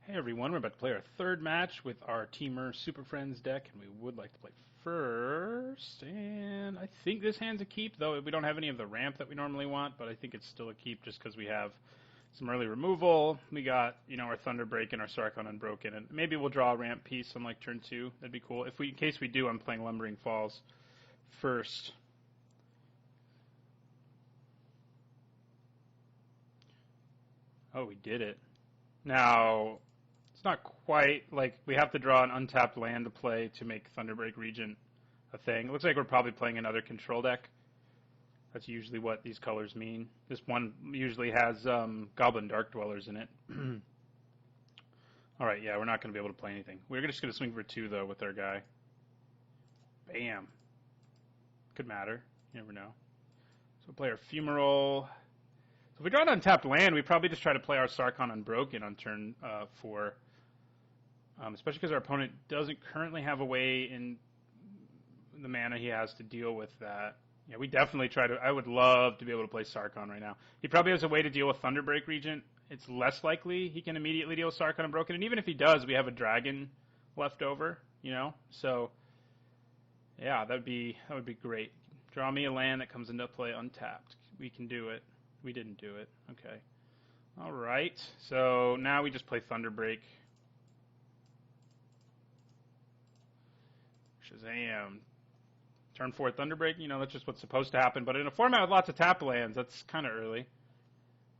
Hey everyone, we're about to play our third match with our Temur Superfriends deck, and we would like to play first. And I think this hand's a keep, though we don't have any of the ramp that we normally want, but I think it's still a keep just because we have some early removal. We got, our Thunder Break and our Sarkon Unbroken, and maybe we'll draw a ramp piece on like turn 2. That'd be cool. In case we do, I'm playing Lumbering Falls first. Oh, we did it. Now, it's not quite like we have to draw an untapped land to play to make Thunderbreak Regent a thing. It looks like we're probably playing another control deck. That's usually what these colors mean. This one usually has Goblin Dark Dwellers in it. Alright, yeah, we're not going to be able to play anything. We're just going to swing for 2, though, with our guy. Bam. Could matter. You never know. So we'll play our Fumarole. So if we draw an untapped land, we probably just try to play our Sarkon Unbroken on turn 4. Especially because our opponent doesn't currently have a way in the mana he has to deal with that. Yeah, we definitely try to. I would love to be able to play Sarkon right now. He probably has a way to deal with Thunderbreak Regent. It's less likely he can immediately deal with Sarkon Unbroken. And even if he does, we have a dragon left over, So, yeah, that would be great. Draw me a land that comes into play untapped. We can do it. We didn't do it. Okay. All right. So now we just play Thunderbreak. Shazam. Turn 4 Thunderbreak, that's just what's supposed to happen. But in a format with lots of tap lands, that's kind of early. So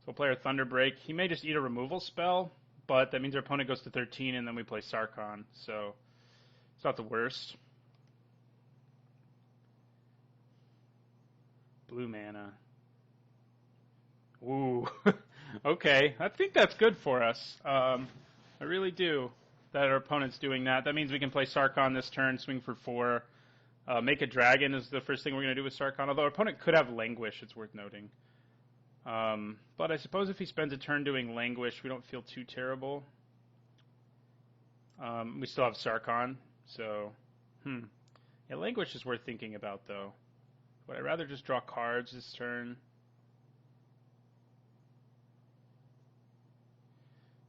we'll play our Thunderbreak. He may just eat a removal spell, but that means our opponent goes to 13, and then we play Sarkon. So it's not the worst. Blue mana. Ooh. Okay. I think that's good for us. I really do. That our opponent's doing that. That means we can play Sarkon this turn, swing for 4. Make a dragon is the first thing we're going to do with Sarkon, although our opponent could have Languish, it's worth noting. But I suppose if he spends a turn doing Languish, we don't feel too terrible. We still have Sarkon, so... Yeah, Languish is worth thinking about, though. Would I rather just draw cards this turn?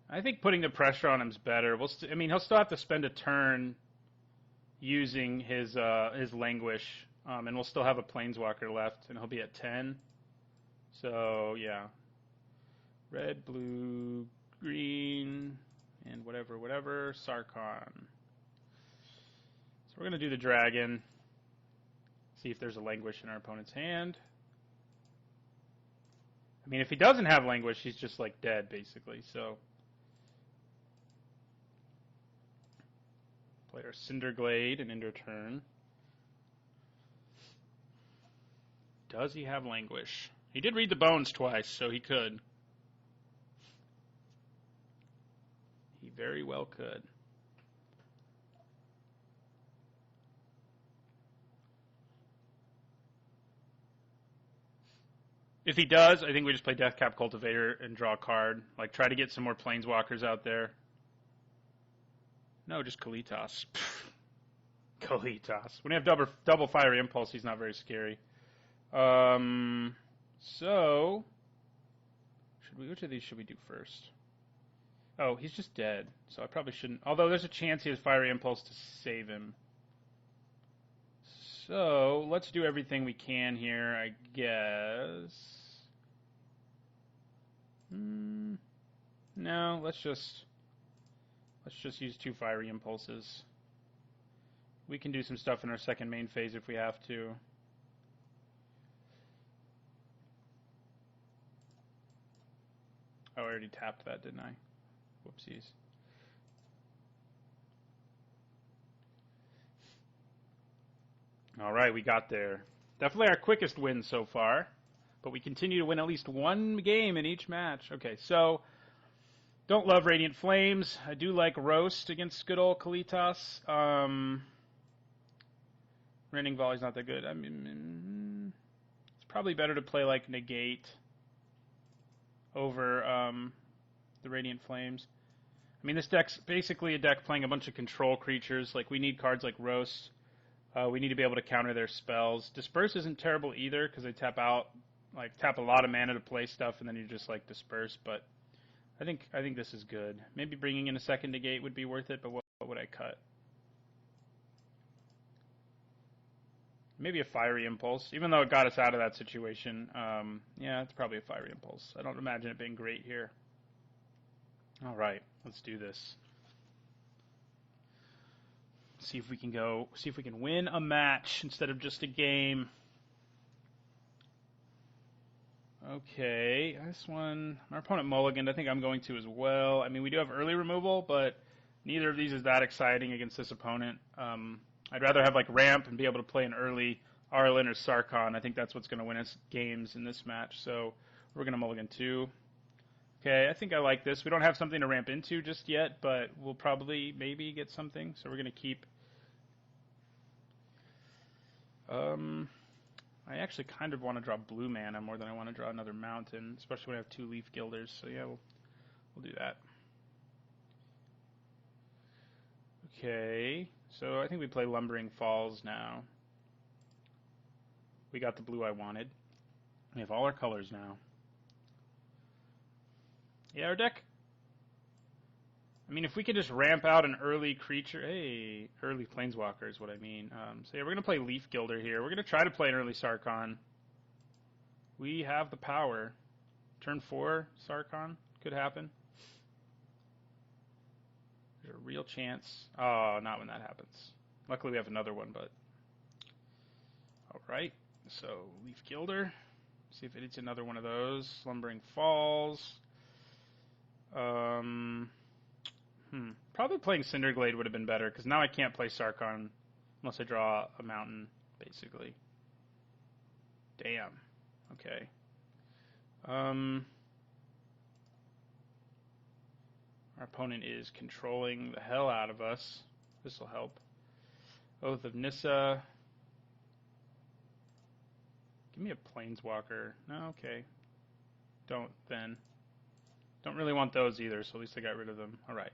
I think putting the pressure on him is better. He'll still have to spend a turn using his Languish, and we'll still have a Planeswalker left, and he'll be at 10. So, yeah. Red, blue, green, and whatever, Sarkon. So we're going to do the dragon, see if there's a Languish in our opponent's hand. If he doesn't have Languish, he's just, dead, basically, so... Play our Cinderglade and end our turn. Does he have Languish? He did read the bones twice, so he could. He very well could. If he does, I think we just play Deathcap Cultivator and draw a card. Try to get some more Planeswalkers out there. No, just Kalitas. Kalitas. When you have double Fiery Impulse, he's not very scary. So, which of these should we do first? Oh, he's just dead, so I probably shouldn't. Although there's a chance he has Fiery Impulse to save him. So, let's do everything we can here, I guess. No, let's just use 2 Fiery Impulses. We can do some stuff in our second main phase if we have to. Oh, I already tapped that, didn't I? Whoopsies. Alright, we got there. Definitely our quickest win so far, but we continue to win at least one game in each match. Okay, so... Don't love Radiant Flames. I do like Roast against good old Kalitas. Rending Volley's not that good. It's probably better to play Negate over the Radiant Flames. This deck's basically a deck playing a bunch of control creatures. We need cards like Roast. We need to be able to counter their spells. Disperse isn't terrible either because they tap a lot of mana to play stuff, and then you just disperse, but... I think this is good. Maybe bringing in a second negate would be worth it, but what would I cut? Maybe a Fiery Impulse, even though it got us out of that situation. Yeah, it's probably a Fiery Impulse. I don't imagine it being great here. All right, let's do this. See if we can win a match instead of just a game. Okay, this one, our opponent mulliganed. I think I'm going to as well. I mean, we do have early removal, but neither of these is that exciting against this opponent. I'd rather have like ramp and be able to play an early Arlen or Sarkhan. I think that's what's going to win us games in this match. So we're going to mulligan 2. Okay, I think I like this. We don't have something to ramp into just yet, but we'll probably maybe get something. So we're going to keep. I actually kind of want to draw blue mana more than I want to draw another mountain, especially when I have 2 Leaf Gilders. So yeah, we'll do that. Okay, so I think we play Lumbering Falls now. We got the blue I wanted. We have all our colors now. Yeah, our deck. I mean, if we could just ramp out an early creature, hey, early Planeswalker is what I mean. So yeah, we're gonna play Leaf Gilder here. We're gonna try to play an early Sarkhan. We have the power. Turn 4 Sarkhan could happen. There's a real chance. Oh, not when that happens. Luckily, we have another one, but all right. So Leaf Gilder. See if it hits another one of those. Slumbering Falls. Probably playing Cinderglade would have been better, because now I can't play Sarkhan unless I draw a mountain, basically. Damn. Okay. Our opponent is controlling the hell out of us. This will help. Oath of Nissa. Give me a Planeswalker. No, okay. Don't then. Don't really want those either, so at least I got rid of them. Alright.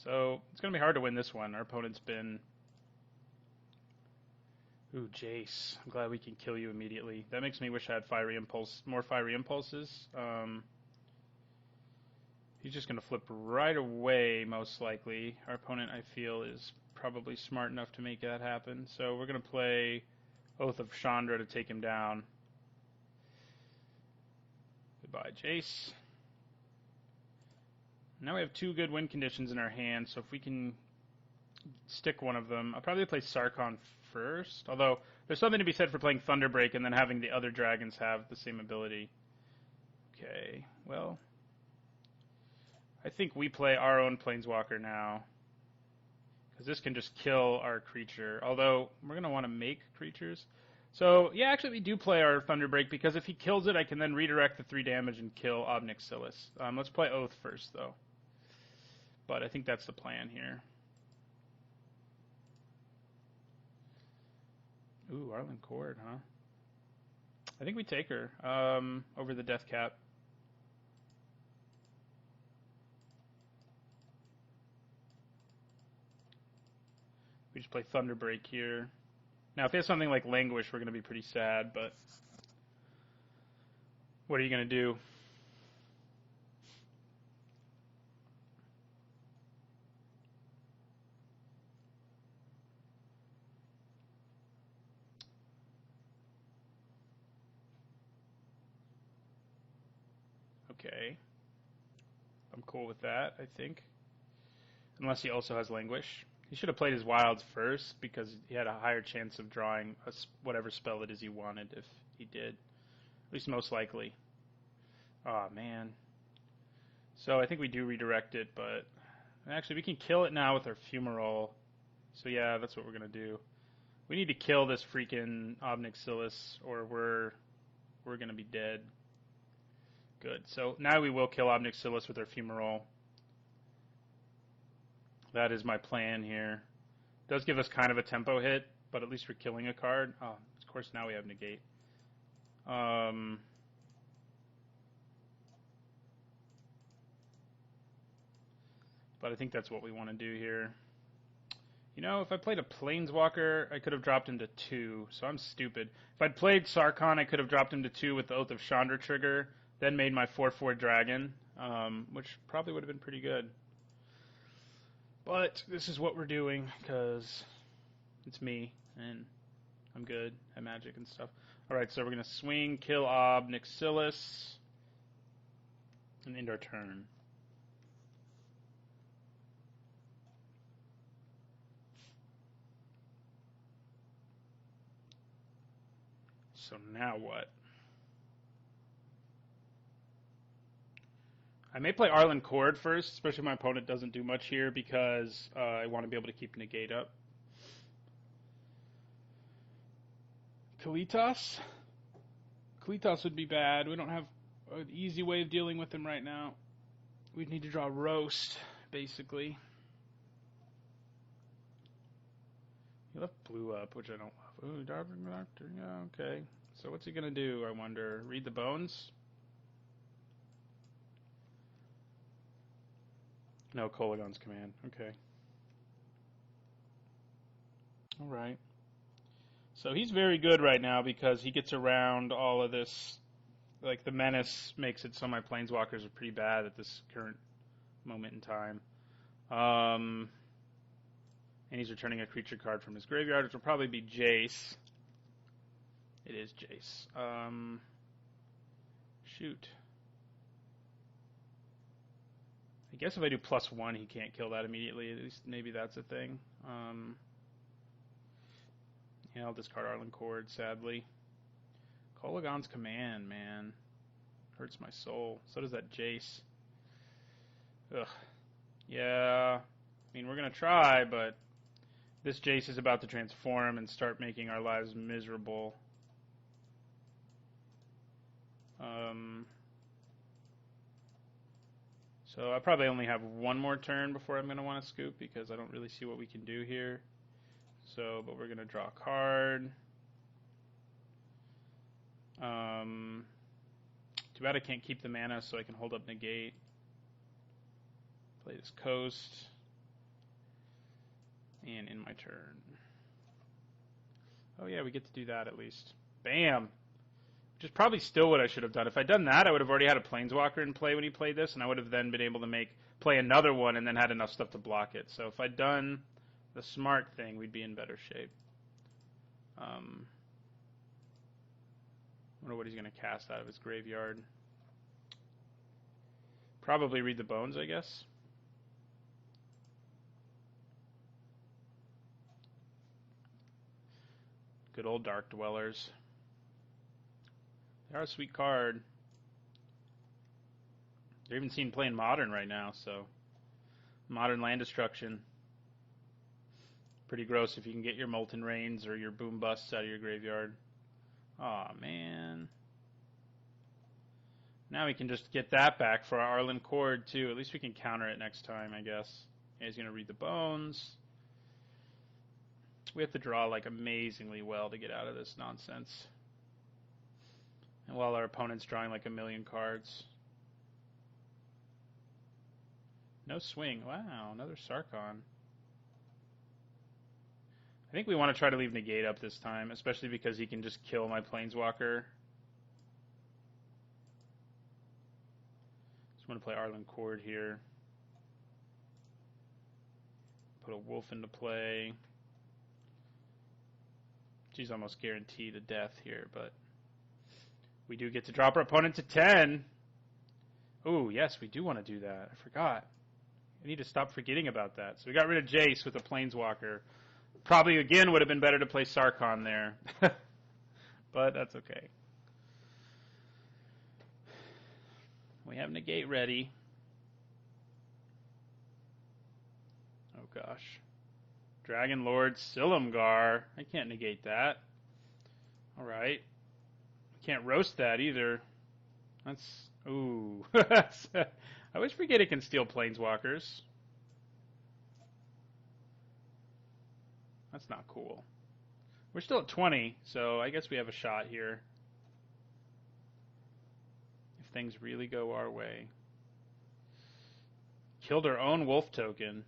So, it's going to be hard to win this one. Our opponent's been... Ooh, Jace. I'm glad we can kill you immediately. That makes me wish I had more Fiery Impulses. He's just going to flip right away, most likely. Our opponent, I feel, is probably smart enough to make that happen. So we're going to play Oath of Chandra to take him down. Goodbye, Jace. Now we have 2 good win conditions in our hand, so if we can stick one of them, I'll probably play Sarkhan first, although there's something to be said for playing Thunderbreak and then having the other dragons have the same ability. Okay, well, I think we play our own Planeswalker now, because this can just kill our creature, although we're going to want to make creatures. So, yeah, actually we do play our Thunderbreak, because if he kills it, I can then redirect the 3 damage and kill Ob Nixilis. Let's play Oath first, though. But I think that's the plan here. Ooh, Arlen Cord, huh? I think we take her over the Death Cap. We just play Thunderbreak here. Now, if he has something like Languish, we're going to be pretty sad, but what are you going to do? Okay. I'm cool with that, I think. Unless he also has Languish. He should have played his Wilds first, because he had a higher chance of drawing whatever spell it is he wanted if he did. At least most likely. Aw, man. So I think we do redirect it, but... Actually, we can kill it now with our Fumarole. So yeah, that's what we're going to do. We need to kill this freaking Ob Nixilis, or we're going to be dead. Good. So now we will kill Ob Nixilis with our Fumarole. That is my plan here. It does give us kind of a tempo hit, but at least we're killing a card. Oh, of course, now we have negate. But I think that's what we want to do here. You know, if I played a Planeswalker, I could have dropped him to 2, so I'm stupid. If I'd played Sarkhan, I could have dropped him to 2 with the Oath of Chandra trigger. Then made my 4/4 dragon, which probably would have been pretty good. But this is what we're doing because it's me and I'm good at Magic and stuff. All right, so we're gonna swing, kill Ob Nixilis, and end our turn. So now what? I may play Arlen Cord first, especially if my opponent doesn't do much here, because I want to be able to keep Negate up. Kalitas? Kalitas would be bad. We don't have an easy way of dealing with him right now. We'd need to draw Roast, basically. He left blue up, which I don't love. Ooh, Darvin Doctor. Yeah, okay. So what's he going to do, I wonder? Read the bones? No, Kolaghan's Command. Okay. All right. So he's very good right now because he gets around all of this. Like, the Menace makes it so my Planeswalkers are pretty bad at this current moment in time. And he's returning a creature card from his graveyard, which will probably be Jace. It is Jace. Shoot. I guess if I do +1, he can't kill that immediately. At least maybe that's a thing. Yeah, I'll discard Arlen Cord, sadly. Kolaghan's Command, man. Hurts my soul. So does that Jace. Ugh. Yeah. I mean, we're going to try, but this Jace is about to transform and start making our lives miserable. So I probably only have one more turn before I'm going to want to scoop because I don't really see what we can do here. So, but we're going to draw a card. Too bad I can't keep the mana so I can hold up Negate. Play this Coast. And in my turn. Oh yeah, we get to do that at least. Bam! Which is probably still what I should have done. If I'd done that, I would have already had a Planeswalker in play when he played this, and I would have then been able to play another one and then had enough stuff to block it. So if I'd done the smart thing, we'd be in better shape. I wonder what he's going to cast out of his graveyard. Probably Read the Bones, I guess. Good old Dark Dwellers. They are a sweet card. They're even seen playing Modern right now, so Modern land destruction. Pretty gross if you can get your Molten Rains or your Boom Busts out of your graveyard. Aw, man. Now we can just get that back for our Arlen Cord, too. At least we can counter it next time, I guess. Yeah, he's going to Read the Bones. We have to draw, like, amazingly well to get out of this nonsense. And while our opponent's drawing, like, a million cards. No swing. Wow, another Sarkhan. I think we want to try to leave Negate up this time, especially because he can just kill my Planeswalker. Just want to play Arlen Cord here. Put a Wolf into play. She's almost guaranteed a death here, but we do get to drop our opponent to 10. Oh, yes, we do want to do that. I forgot. I need to stop forgetting about that. So we got rid of Jace with a Planeswalker. Probably, again, would have been better to play Sarkhan there. But that's okay. We have Negate ready. Oh, gosh. Dragon Lord Silumgar. I can't negate that. Alright. Can't roast that either. That's... Ooh. I always forget it can steal Planeswalkers. That's not cool. We're still at 20, so I guess we have a shot here. If things really go our way. Killed our own Wolf token.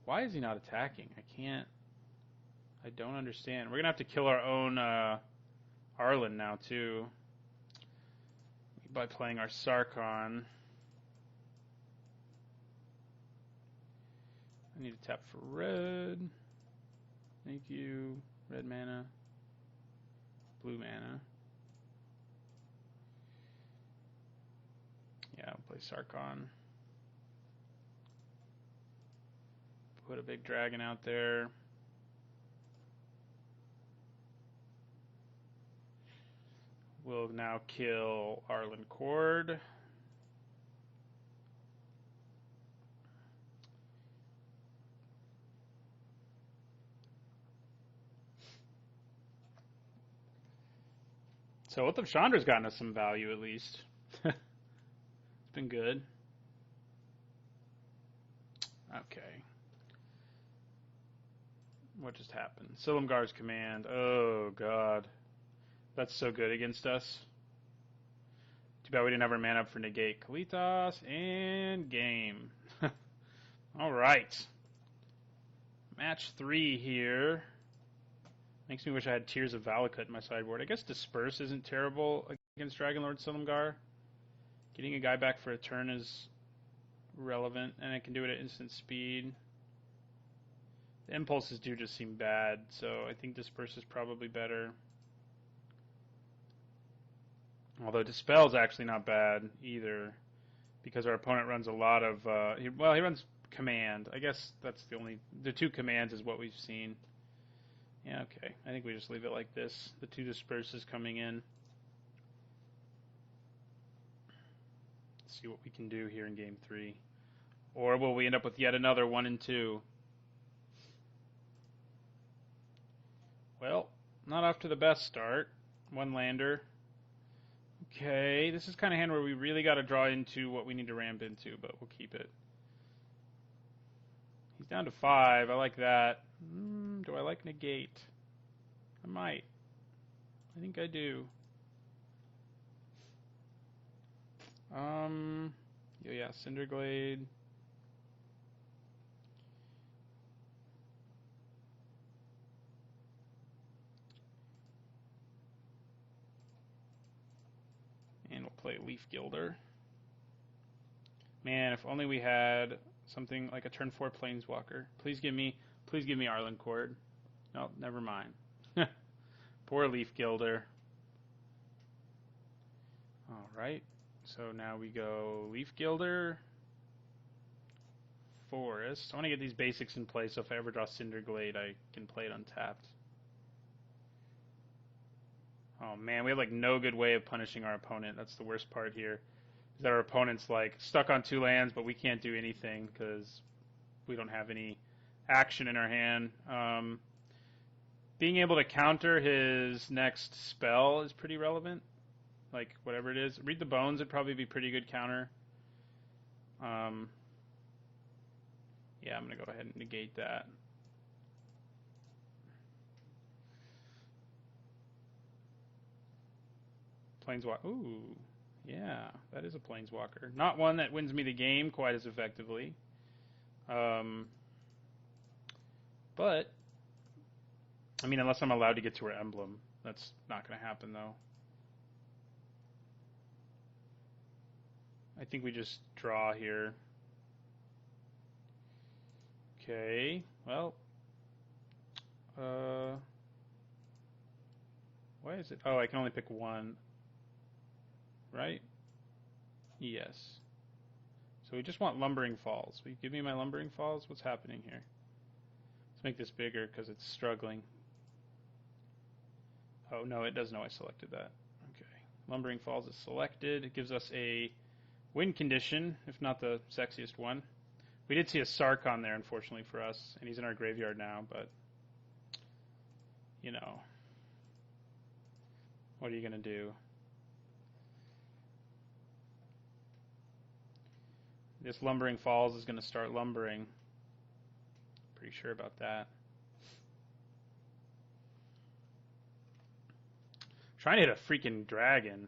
Why is he not attacking? I don't understand. We're going to have to kill our own Arlen now, too. We by playing our Sarkon. I need to tap for red. Thank you. Red mana. Blue mana. Yeah, I'll play Sarkon. Put a big dragon out there. We'll now kill Arlen Cord. So Oath of Chandra's gotten us some value at least. It's been good. Okay. What just happened? Silumgar's command. Oh, God. That's so good against us. Too bad we didn't have our mana up for negate. Kalitas and game. All right. Match 3 here. Makes me wish I had Tears of Valakut in my sideboard. I guess Disperse isn't terrible against Dragonlord Silumgar. Getting a guy back for a turn is relevant, and I can do it at instant speed. The impulses do just seem bad, so I think Disperse is probably better. Although Dispel's actually not bad either, because our opponent runs a lot of, he runs Command. I guess that's the 2 commands is what we've seen. Yeah, okay. I think we just leave it like this. The 2 Disperses coming in. Let's see what we can do here in game 3. Or will we end up with yet another 1 and 2? Well, not off to the best start. 1 lander. Okay, this is kind of hand where we really got to draw into what we need to ramp into, but we'll keep it. He's down to 5. I like that. Do I like negate? I might. I think I do. Yeah, Cinderglade. And we'll play Leaf Gilder. Man, if only we had something like a turn 4 Planeswalker. Please give me Arlen Cord. No, never mind. Poor Leaf Gilder. Alright, so now we go Leaf Gilder, Forest. I want to get these basics in place so if I ever draw Cinderglade, I can play it untapped. Oh man, we have like no good way of punishing our opponent. That's the worst part here. Is that our opponent's like stuck on 2 lands, but we can't do anything because we don't have any action in our hand. Being able to counter his next spell is pretty relevant. Like whatever it is, Read the Bones would probably be pretty good counter. Yeah, I'm gonna go ahead and negate that. Planeswalker. Ooh, yeah, that is a Planeswalker. Not one that wins me the game quite as effectively. But, I mean, unless I'm allowed to get to her emblem. That's not going to happen, though. I think we just draw here. Okay, well. Why is it? Oh, I can only pick 1. Right? Yes. So we just want Lumbering Falls. Will you give me my Lumbering Falls? What's happening here? Let's make this bigger because it's struggling. Oh, no, it does know I selected that. Okay. Lumbering Falls is selected. It gives us a win condition, if not the sexiest one. We did see a Sarkon there, unfortunately for us, and he's in our graveyard now, but, you know, what are you going to do? This Lumbering Falls is going to start lumbering. Pretty sure about that. Trying to hit a freaking dragon.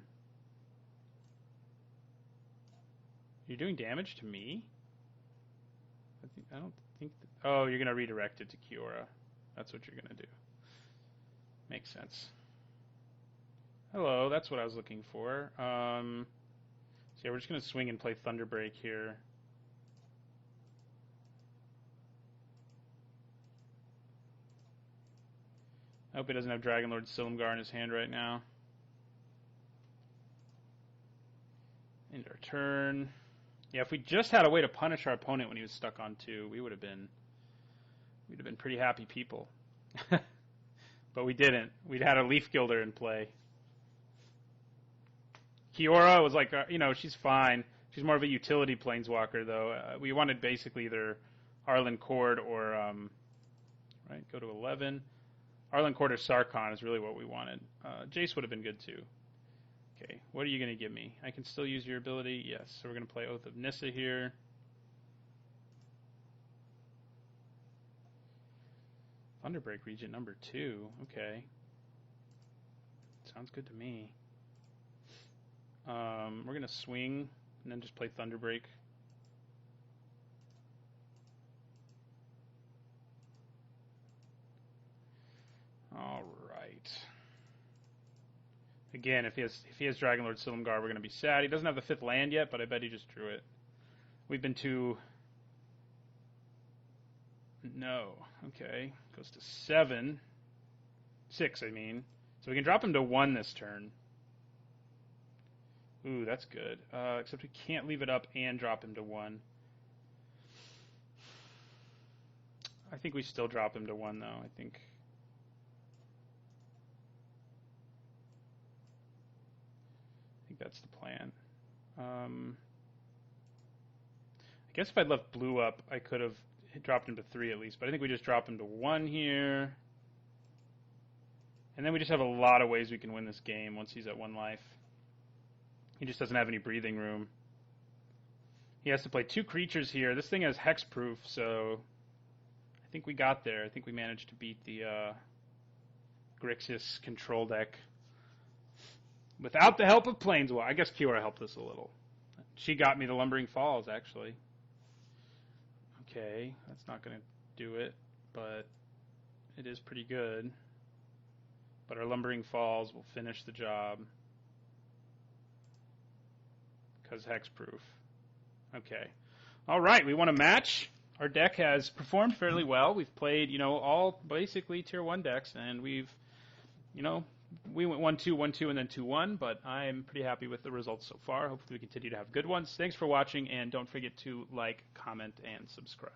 You're doing damage to me? I don't think... Oh, you're going to redirect it to Kiora. That's what you're going to do. Makes sense. Hello, that's what I was looking for. So yeah, we're just going to swing and play Thunderbreak here. I hope he doesn't have Dragonlord Silumgar in his hand right now. End our turn. Yeah, if we just had a way to punish our opponent when he was stuck on 2, we'd have been pretty happy people. But we didn't. We'd had a Leaf Gilder in play. Kiora was like, she's fine. She's more of a utility planeswalker, though. We wanted basically either Arlen Cord or, right, go to 11. Arlen Cord or Sarkhan is really what we wanted. Jace would have been good, too. Okay, what are you going to give me? I can still use your ability? Yes. So we're going to play Oath of Nissa here. Thunderbreak Regent number 2. Okay. Sounds good to me. We're going to swing and then just play Thunderbreak. All right. Again, if he has Dragonlord Silumgar, we're going to be sad. He doesn't have the 5th land yet, but I bet he just drew it. We've been to... No. Okay. Goes to 7. 6, I mean. So we can drop him to 1 this turn. Ooh, that's good. Except we can't leave it up and drop him to 1. I think we still drop him to 1, though. I think that's the plan. I guess if I'd left blue up, I could have dropped him to 3 at least. But I think we just drop him to 1 here. And then we just have a lot of ways we can win this game once he's at 1 life. He just doesn't have any breathing room. He has to play 2 creatures here. This thing has hexproof, so I think we got there. I think we managed to beat the Grixis control deck without the help of Planeswalker. I guess Kiora helped us a little. She got me the Lumbering Falls, actually. Okay, that's not going to do it, but it is pretty good. But our Lumbering Falls will finish the job. Because hexproof. Okay. All right, we won a match. Our deck has performed fairly well. We've played, all basically tier 1 decks, and we've, we went 1-2, 1-2, and then 2-1, but I'm pretty happy with the results so far. Hopefully we continue to have good ones. Thanks for watching, and don't forget to like, comment, and subscribe.